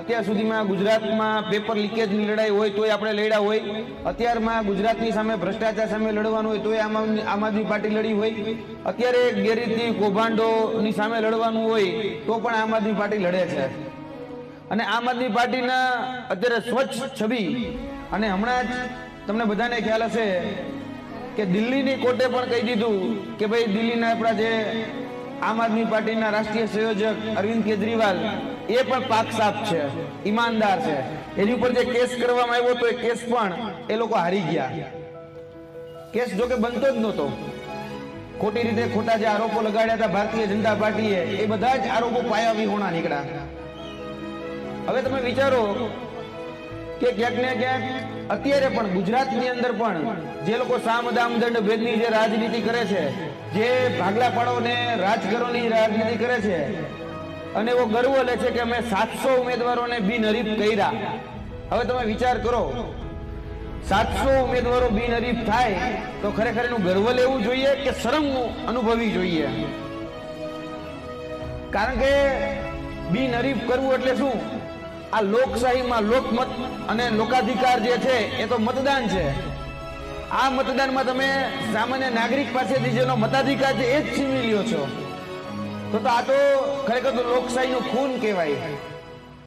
અત્યાર સુધીમાં ગુજરાતમાં પેપર લીકેજની લડાઈ હોય તોય આપણે લડ્યા હોય, અત્યારમાં ગુજરાતની સામે ભ્રષ્ટાચાર સામે લડવાનું હોય તોય આમ આદમી પાર્ટી લડી હોય, અત્યારે ગેરરીતિ કૌભાંડોની સામે લડવાનું હોય તો પણ આમ આદમી પાર્ટી લડે છે। અને આમ આદમી પાર્ટીના અત્યારે સ્વચ્છ છબી, અને હમણાં જ તમને બધાને ખ્યાલ હશે કે દિલ્હીની કોર્ટે પણ કહી દીધું કે ભાઈ દિલ્હીના આપણા જે આમ આદમી પાર્ટીના રાષ્ટ્રીય સંયોજક અરવિંદ કેજરીવાલ એ પણ પાક સાફ છે, ઈમાનદાર છે। એની ઉપર જે કેસ કરવામાં આવ્યો તો એ કેસ પણ એ લોકો હારી ગયા। કેસ જો કે બનતો જ નહોતો, ખોટી રીતે ખોટા જે આરોપો લગાડ્યા હતા ભારતીય જનતા પાર્ટીએ એ બધા જ આરોપો પાયા વિહોણા નીકળ્યા। હવે તમે વિચારો કે ક્યાંક ને ક્યાંક અત્યારે પણ ગુજરાતની અંદર પણ જે લોકો સામ દામ દંડ ભેદની જે રાજનીતિ કરે છે, જે ભાગલા પાડોને રાજકરોની રાજનીતિ કરે છે અને એવો ગર્વ લે છે કે અમે 700 ઉમેદવારોને બિનહરીફ કર્યા। હવે તમે વિચાર કરો, 700 ઉમેદવારો બિનહરીફ થાય તો ખરેખર એનું ગર્વ લેવું જોઈએ કે શરમ અનુભવવી જોઈએ? કારણ કે બિનહરીફ કરવું એટલે શું? આ લોકશાહીમાં લોકમત અને લોકાધિકાર જે છે એ તો મતદાન છે। આ મતદાનમાં તમે સામાન્ય નાગરિક પાસેથી જેનો મતાધિકાર છે એ જ છીનવી લ્યો છો, તો આ તો ખરેખર તો લોકશાહીનું ખૂન કહેવાય।